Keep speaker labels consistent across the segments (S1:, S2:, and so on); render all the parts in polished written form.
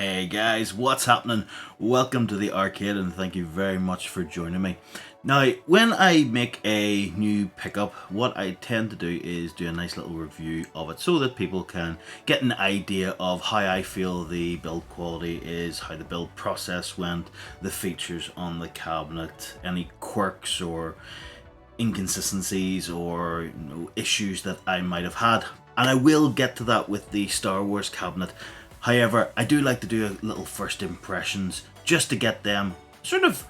S1: Hey guys, what's happening? Welcome to the arcade and thank you very much for joining me. Now, when I make a new pickup, what I tend to do is do a nice little review of it so that people can get an idea of how I feel the build quality is, how the build process went, the features on the cabinet, any quirks or inconsistencies or issues that I might have had. And I will get to that with the Star Wars cabinet. However, I do like to do a little first impressions just to get them sort of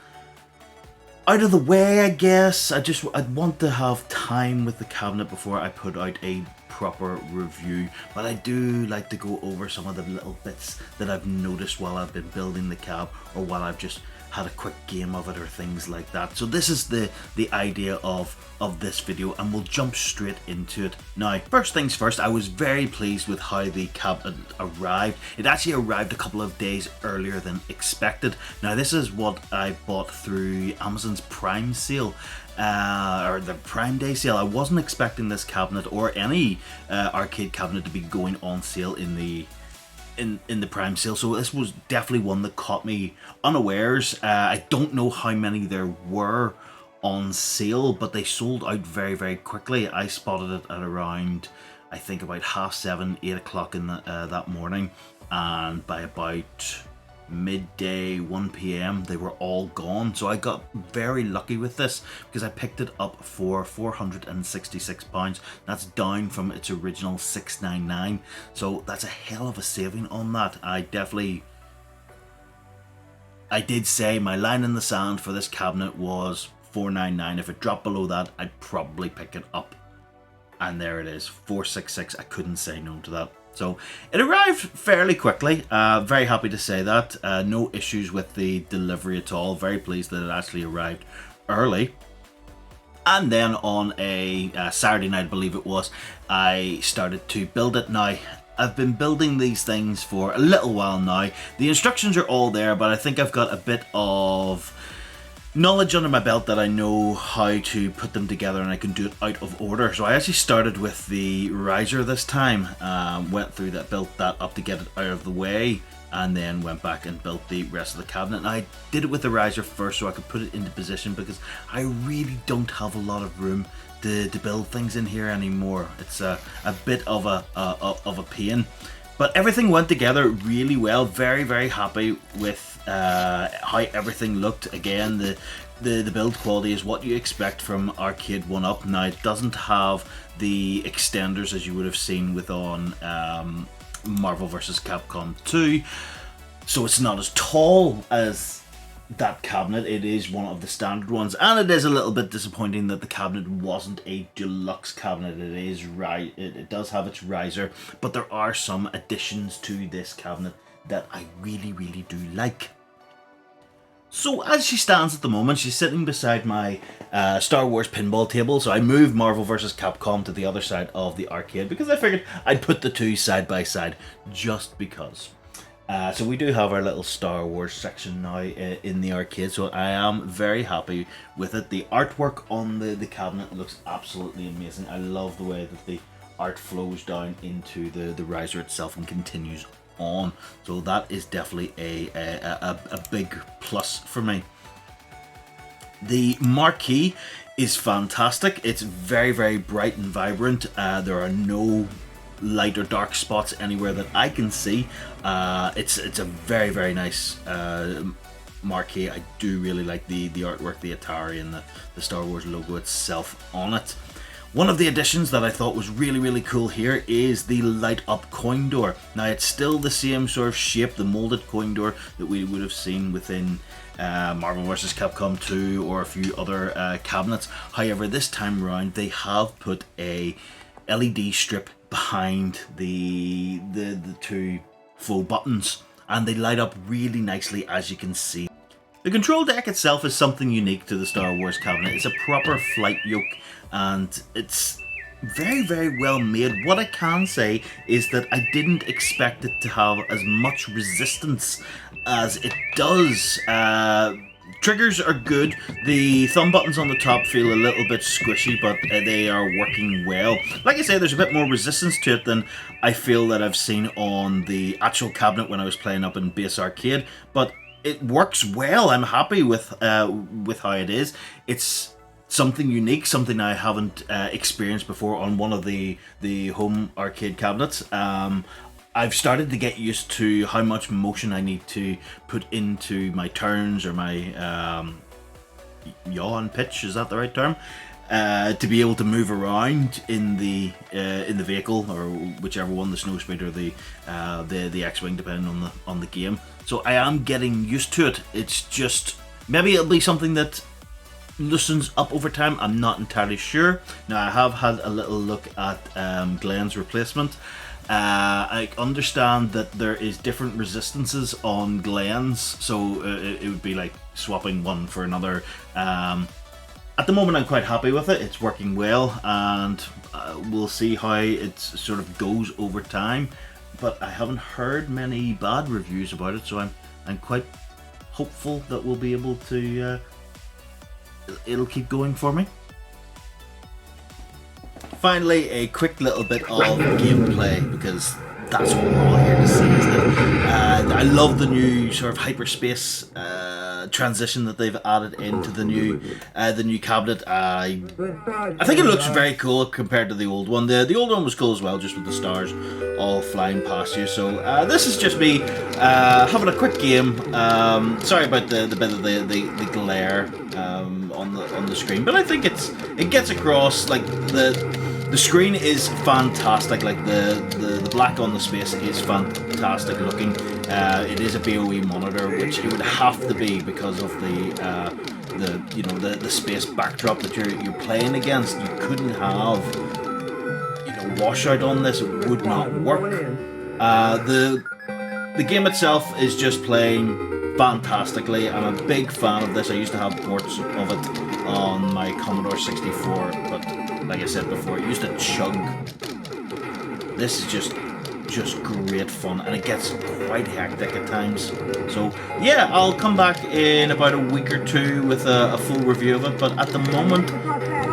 S1: out of the way, I guess. I'd want to have time with the cabinet before I put out a proper review, but I do like to go over some of the little bits that I've noticed while I've been building the cab or while I've just had a quick game of it or things like that. So this is the idea of this video, and we'll jump straight into it. Now, first things first, I was very pleased with how the cabinet arrived. It actually arrived a couple of days earlier than expected. Now, this is what I bought through Amazon's Prime sale. Or the Prime Day sale. I wasn't expecting this cabinet or any arcade cabinet to be going on sale in the Prime sale, so this was definitely one that caught me unawares. I don't know how many there were on sale, but they sold out very, very quickly. I spotted it at around, I think, about 7:30, 8 o'clock in that morning, and by about midday, 1 p.m, they were all gone. So I got very lucky with this because I picked it up for £466. That's down from its original $699, so that's a hell of a saving on that. I did say my line in the sand for this cabinet was $499. If it dropped below that, I'd probably pick it up, and there it is, $466. I couldn't say no to that. So it arrived fairly quickly. Very happy to say that. No issues with the delivery at all. Very pleased that it actually arrived early. And then on a Saturday night, I believe it was, I started to build it. Now, I've been building these things for a little while now. The instructions are all there, but I think I've got a bit of knowledge under my belt that I know how to put them together, and I can do it out of order. So I actually started with the riser this time, went through that, built that up to get it out of the way, and then went back and built the rest of the cabinet. And I did it with the riser first so I could put it into position because I really don't have a lot of room to build things in here anymore. It's a bit of a pain. But everything went together really well. Very, very happy with how everything looked. Again, the build quality is what you expect from Arcade 1-Up. Now, it doesn't have the extenders as you would have seen with on Marvel vs. Capcom 2. So it's not as tall as that cabinet. It is one of the standard ones, and it is a little bit disappointing that the cabinet wasn't a deluxe cabinet. It is right, it does have its riser, but there are some additions to this cabinet that I really, really do like. So as she stands at the moment, she's sitting beside my Star Wars pinball table. So I moved Marvel vs. Capcom to the other side of the arcade because I figured I'd put the two side by side just because. So we do have our little Star Wars section now in the arcade, so I am very happy with it. The artwork on the cabinet looks absolutely amazing. I love the way that the art flows down into the riser itself and continues on. So that is definitely a big plus for me. The marquee is fantastic. It's very, very bright and vibrant. There are no light or dark spots anywhere that I can see. It's a very, very nice marquee. I do really like the artwork, the Atari and the Star Wars logo itself on it. One of the additions that I thought was really, really cool here is the light up coin door. Now, it's still the same sort of shape, the molded coin door that we would have seen within Marvel vs. Capcom 2 or a few other cabinets. However, this time around they have put a LED strip behind the two faux buttons, and they light up really nicely, as you can see. The control deck itself is something unique to the Star Wars cabinet. It's a proper flight yoke, and it's very, very well made. What I can say is that I didn't expect it to have as much resistance as it does. triggers are good. The thumb buttons on the top feel a little bit squishy, but they are working well. Like I say, there's a bit more resistance to it than I feel that I've seen on the actual cabinet when I was playing up in base arcade, but it works well. I'm happy with how it is. It's something unique, something I haven't experienced before on one of the home arcade cabinets. I've started to get used to how much motion I need to put into my turns or my yaw and pitch. Is that the right term? To be able to move around in the vehicle, or whichever one, the snow speed or the X-wing, depending on the game. So I am getting used to it. It's just maybe it'll be something that loosens up over time. I'm not entirely sure. Now I have had a little look at Glenn's replacement. I understand that there is different resistances on Glenn's, so it would be like swapping one for another. At the moment I'm quite happy with it. It's working well, and we'll see how it sort of goes over time, but I haven't heard many bad reviews about it, so I'm quite hopeful that we'll be able to it'll keep going for me. Finally, a quick little bit of gameplay, because that's what we're all here to see, isn't it? I love the new sort of hyperspace transition that they've added into the new cabinet. I think it looks very cool compared to the old one. The old one was cool as well, just with the stars all flying past you. So this is just me having a quick game. Sorry about the bit of the glare on the screen, but I think it gets across. Like the screen is fantastic. Like the black on the space is fantastic looking. It is a BOE monitor, which it would have to be because of the space backdrop that you're playing against. You couldn't have washout on this. It would not work. The game itself is just playing fantastically. I'm a big fan of this. I used to have ports of it on my Commodore 64, but like I said before, it used to chug. This is just great fun, and it gets quite hectic at times. So yeah, I'll come back in about a week or two with a full review of it, but at the moment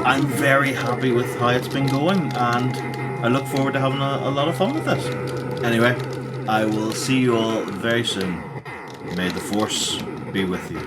S1: I'm very happy with how it's been going, and I look forward to having a lot of fun with this. Anyway, I will see you all very soon. May the Force be with you.